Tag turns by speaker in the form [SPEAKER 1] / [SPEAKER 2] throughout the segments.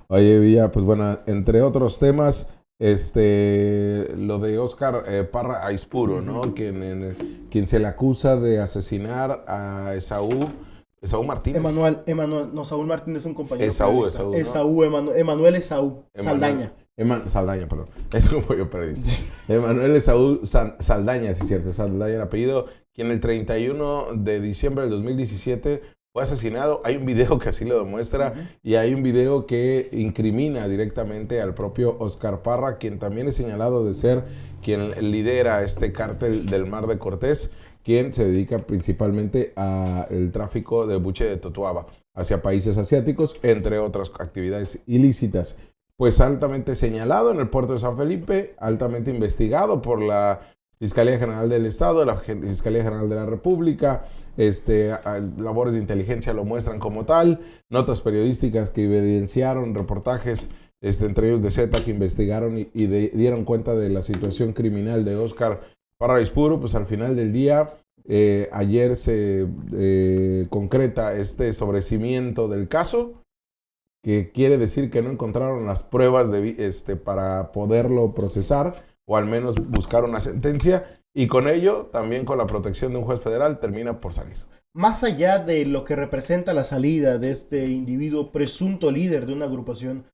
[SPEAKER 1] Oye, Villa, pues bueno, entre otros temas, lo de Óscar Parra Aispuro, ¿no?
[SPEAKER 2] Ujú.
[SPEAKER 1] Quien se le acusa de asesinar a Esaú Martínez.
[SPEAKER 2] No, Saúl Martínez es un compañero
[SPEAKER 1] Esaú,
[SPEAKER 2] periodista.
[SPEAKER 1] Esaú, ¿no?
[SPEAKER 2] Emanuel Esaú
[SPEAKER 1] Emanuel,
[SPEAKER 2] Saldaña.
[SPEAKER 1] Saldaña, perdón. Es como yo periodista. Emanuel Esaú Saldaña, sí es cierto, Saldaña el apellido, quien el 31 de diciembre del 2017 fue asesinado. Hay un video que así lo demuestra
[SPEAKER 2] Ujú.
[SPEAKER 1] y hay un video que incrimina directamente al propio Óscar Parra, quien también es señalado de ser quien lidera este cártel del Mar de Cortés, quien se dedica principalmente al tráfico de buche de totuaba hacia países asiáticos, entre otras actividades ilícitas. Pues altamente señalado en el puerto de San Felipe, altamente investigado por la Fiscalía General del Estado, la Fiscalía General de la República, labores de inteligencia lo muestran como tal, notas periodísticas que evidenciaron, reportajes, entre ellos de Z, que investigaron dieron cuenta de la situación criminal de Óscar Parra Aispuro. Pues al final del día, ayer se concreta este sobrecimiento del caso, que quiere decir que no encontraron las pruebas para poderlo procesar o al menos buscar una sentencia, y con ello, también con la protección de un juez federal, termina por salir.
[SPEAKER 2] Más allá de lo que representa la salida de este individuo presunto líder de una agrupación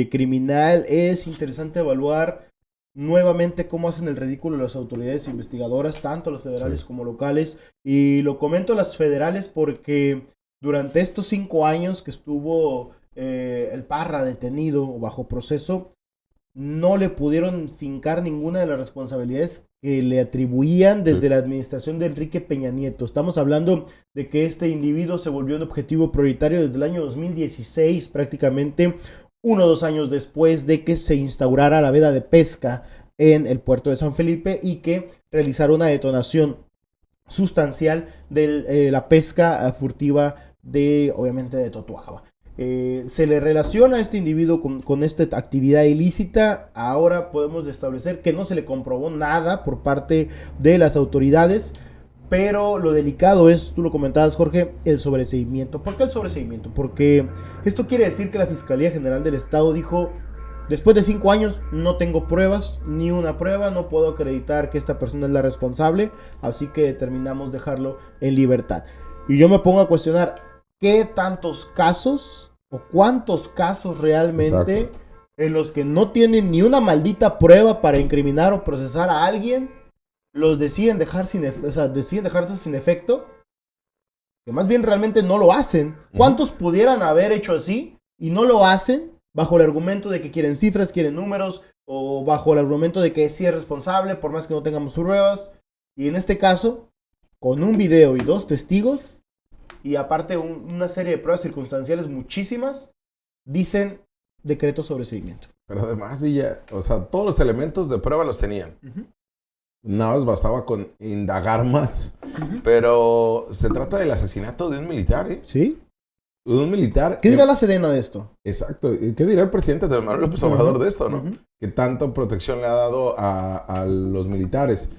[SPEAKER 2] criminal, es interesante evaluar nuevamente cómo hacen el ridículo las autoridades investigadoras, tanto las federales
[SPEAKER 1] Sí.
[SPEAKER 2] como locales. Y lo comento las federales porque durante estos 5 años que estuvo el Parra detenido bajo proceso, no le pudieron fincar ninguna de las responsabilidades que le atribuían
[SPEAKER 1] Sí.
[SPEAKER 2] desde la administración de Enrique Peña Nieto. Estamos hablando de que este individuo se volvió un objetivo prioritario desde el año 2016, prácticamente 1 o 2 años después de que se instaurara la veda de pesca en el puerto de San Felipe y que realizara una detonación sustancial de la pesca furtiva de, obviamente, de Totoaba. Se le relaciona a este individuo con esta actividad ilícita. Ahora podemos establecer que no se le comprobó nada por parte de las autoridades, pero lo delicado es, tú lo comentabas, Jorge, el sobreseimiento. ¿Por qué el sobreseimiento? Porque esto quiere decir que la Fiscalía General del Estado dijo: después de 5 años no tengo pruebas, ni una prueba, no puedo acreditar que esta persona es la responsable, así que determinamos dejarlo en libertad. Y yo me pongo a cuestionar, ¿qué tantos casos o cuántos casos realmente
[SPEAKER 1] Exacto.
[SPEAKER 2] en los que no tienen ni una maldita prueba para incriminar o procesar a alguien, los deciden dejar deciden dejarse sin efecto? Que más bien realmente no lo hacen. ¿Cuántos pudieran haber hecho así y no lo hacen bajo el argumento de que quieren cifras, quieren números, o bajo el argumento de que sí es responsable por más que no tengamos pruebas? Y en este caso, con un video y 2 testigos, y aparte una serie de pruebas circunstanciales muchísimas, dicen decreto sobre seguimiento.
[SPEAKER 1] Pero además, Villa, o sea, todos los elementos de prueba los tenían. Nada más bastaba con indagar más. Pero se trata del asesinato de un militar, ¿eh?
[SPEAKER 2] ¿Sí?
[SPEAKER 1] De un militar.
[SPEAKER 2] ¿Qué dirá la Sedena de esto?
[SPEAKER 1] Exacto. ¿Qué dirá el presidente de Manuel López Obrador de esto, no?
[SPEAKER 2] Uh-huh.
[SPEAKER 1] Que tanta protección le ha dado a los militares.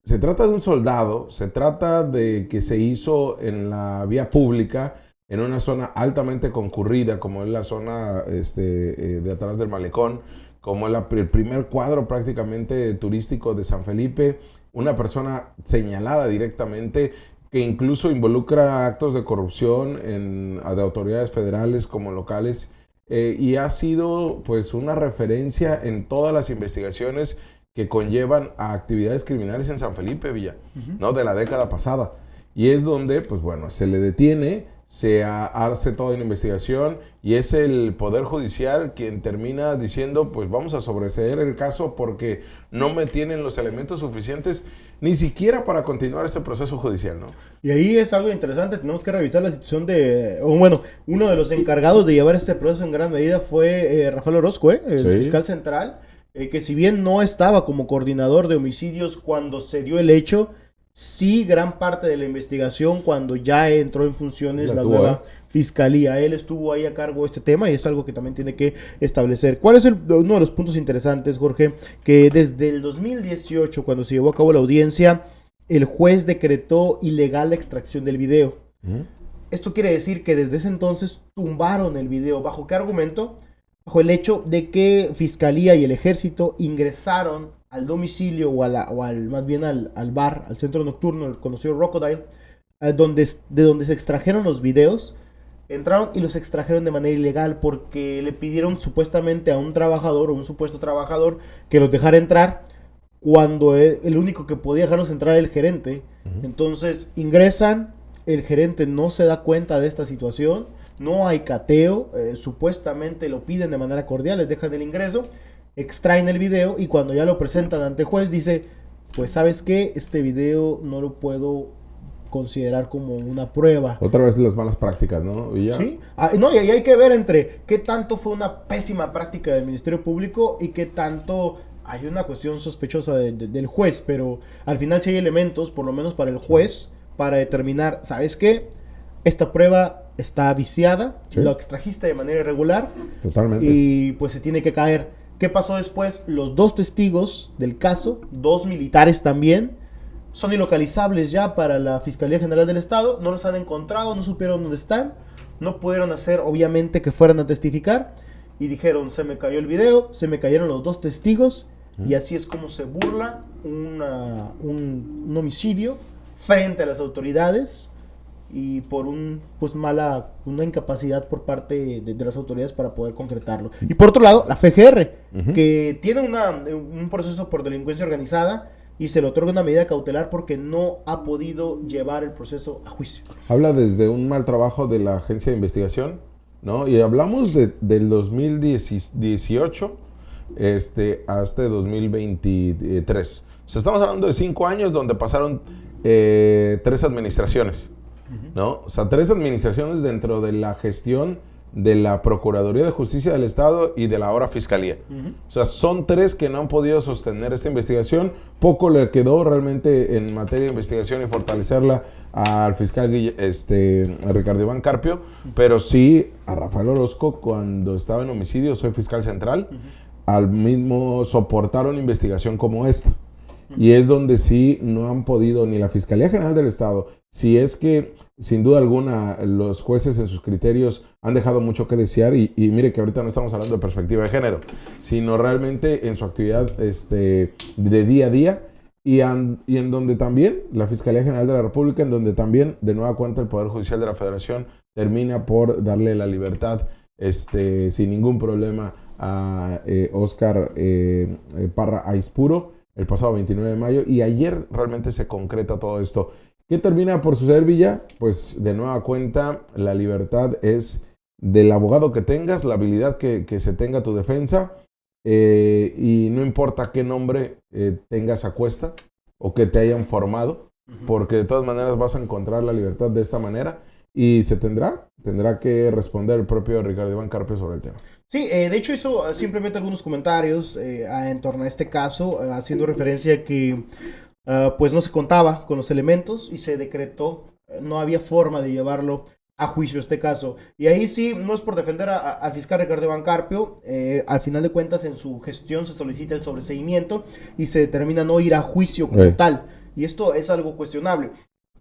[SPEAKER 1] Se trata de un soldado, se trata de que se hizo en la vía pública, en una zona altamente concurrida, como es la zona de atrás del malecón, como es el primer cuadro prácticamente turístico de San Felipe, una persona señalada directamente, que incluso involucra actos de corrupción de autoridades federales como locales, y ha sido pues una referencia en todas las investigaciones que conllevan a actividades criminales en San Felipe, Villa, ¿no? De la década pasada. Y es donde, pues bueno, se le detiene, se hace toda una investigación y es el Poder Judicial quien termina diciendo, pues vamos a sobreseer el caso porque no me tienen los elementos suficientes ni siquiera para continuar este proceso judicial, ¿no?
[SPEAKER 2] Y ahí es algo interesante, tenemos que revisar la situación uno de los encargados de llevar este proceso en gran medida fue Rafael Orozco, el fiscal central, que si bien no estaba como coordinador de homicidios cuando se dio el hecho, sí gran parte de la investigación cuando ya entró en funciones la nueva fiscalía. Él estuvo ahí a cargo de este tema y es algo que también tiene que establecer. ¿Cuál es uno de los puntos interesantes, Jorge? Que desde el 2018, cuando se llevó a cabo la audiencia, el juez decretó ilegal la extracción del video. Esto quiere decir que desde ese entonces tumbaron el video. ¿Bajo qué argumento? bajo el hecho de que Fiscalía y el Ejército ingresaron al domicilio más bien al bar, al centro nocturno, el conocido Crocodile, de donde se extrajeron los videos. Entraron y los extrajeron de manera ilegal porque le pidieron supuestamente a un trabajador o un supuesto trabajador que los dejara entrar cuando el único que podía dejarlos entrar era el gerente. Entonces ingresan, el gerente no se da cuenta de esta situación, no hay cateo, supuestamente lo piden de manera cordial, les dejan el ingreso, extraen el video y cuando ya lo presentan ante juez dice, pues ¿sabes qué? Este video no lo puedo considerar como una prueba.
[SPEAKER 1] Otra vez las malas prácticas, ¿no? Y ya.
[SPEAKER 2] Sí. No, y ahí hay que ver entre qué tanto fue una pésima práctica del Ministerio Público y qué tanto hay una cuestión sospechosa del juez, pero al final sí hay elementos, por lo menos para el juez, para determinar, ¿sabes qué? Esta prueba está viciada,
[SPEAKER 1] sí,
[SPEAKER 2] lo extrajiste de manera irregular.
[SPEAKER 1] Totalmente.
[SPEAKER 2] Y pues se tiene que caer. ¿Qué pasó después? Los 2 testigos del caso, 2 militares también, son ilocalizables ya para la Fiscalía General del Estado, no los han encontrado, no supieron dónde están, no pudieron hacer obviamente que fueran a testificar y dijeron, se me cayó el video, se me cayeron los 2 testigos y así es como se burla un homicidio frente a las autoridades y por una incapacidad por parte de las autoridades para poder concretarlo. Y por otro lado, la FGR, que tiene un proceso por delincuencia organizada y se le otorga una medida cautelar porque no ha podido llevar el proceso a juicio.
[SPEAKER 1] Habla desde un mal trabajo de la agencia de investigación, ¿no? Y hablamos del 2018 hasta 2023. O sea, estamos hablando de 5 años donde pasaron 3 administraciones, ¿no? O sea, 3 administraciones dentro de la gestión de la Procuraduría de Justicia del Estado y de la ahora Fiscalía. O sea, son 3 que no han podido sostener esta investigación. Poco le quedó realmente en materia de investigación y fortalecerla al fiscal a Ricardo Iván Carpio, pero sí a Rafael Orozco cuando estaba en homicidio, soy fiscal central, al mismo soportar una investigación como esta. Y es donde sí no han podido ni la Fiscalía General del Estado, si es que sin duda alguna los jueces en sus criterios han dejado mucho que desear y mire que ahorita no estamos hablando de perspectiva de género, sino realmente en su actividad de día a día y en donde también la Fiscalía General de la República, en donde también de nueva cuenta el Poder Judicial de la Federación termina por darle la libertad sin ningún problema a Óscar Parra Aispuro el pasado 29 de mayo y ayer realmente se concreta todo esto. ¿Qué termina por suceder, Villa? Pues de nueva cuenta la libertad es del abogado que tengas, la habilidad que se tenga tu defensa y no importa qué nombre tengas a cuesta o que te hayan formado, porque de todas maneras vas a encontrar la libertad de esta manera y se tendrá que responder el propio Ricardo Iván Carpio sobre el tema.
[SPEAKER 2] Sí, de hecho hizo simplemente algunos comentarios en torno a este caso, haciendo referencia a que pues no se contaba con los elementos y se decretó, no había forma de llevarlo a juicio este caso. Y ahí sí, no es por defender al fiscal Ricardo Iván Carpio, al final de cuentas en su gestión se solicita el sobreseimiento y se determina no ir a juicio como tal. Y esto es algo cuestionable,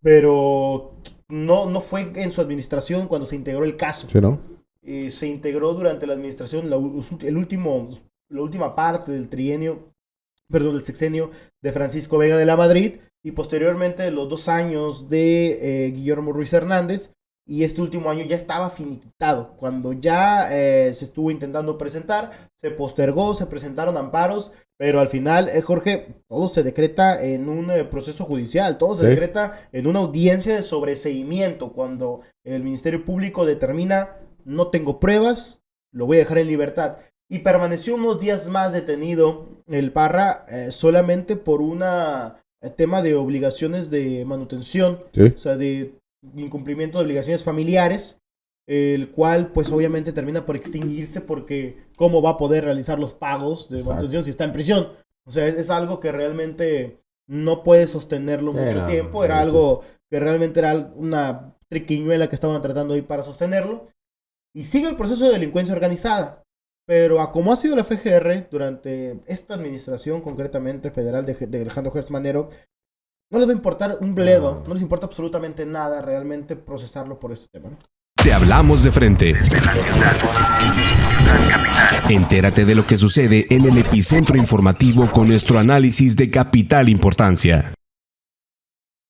[SPEAKER 2] pero no fue en su administración cuando se integró el caso.
[SPEAKER 1] Sí, ¿no?
[SPEAKER 2] Se integró durante la administración, la última parte del del sexenio de Francisco Vega de la Madrid y posteriormente los 2 años de Guillermo Ruiz Hernández y este último año ya estaba finiquitado. Cuando ya se estuvo intentando presentar, se postergó, se presentaron amparos, pero al final, Jorge, todo se decreta en un proceso judicial, todo se decreta en una audiencia de sobreseimiento, cuando el Ministerio Público determina no tengo pruebas, lo voy a dejar en libertad. Y permaneció unos días más detenido el Parra solamente por un tema de obligaciones de manutención, o sea, de incumplimiento de obligaciones familiares, el cual pues obviamente termina por extinguirse porque ¿cómo va a poder realizar los pagos de manutención si está en prisión? O sea, es algo que realmente no puede sostenerlo mucho tiempo, era algo que realmente era una triquiñuela que estaban tratando ahí para sostenerlo. Y sigue el proceso de delincuencia organizada. Pero a como ha sido la FGR durante esta administración, concretamente federal de Alejandro Gertz Manero, no les va a importar un bledo, no les importa absolutamente nada realmente procesarlo por este tema, ¿no?
[SPEAKER 3] Te hablamos de frente. Entérate de lo que sucede en el epicentro informativo con nuestro análisis de capital importancia.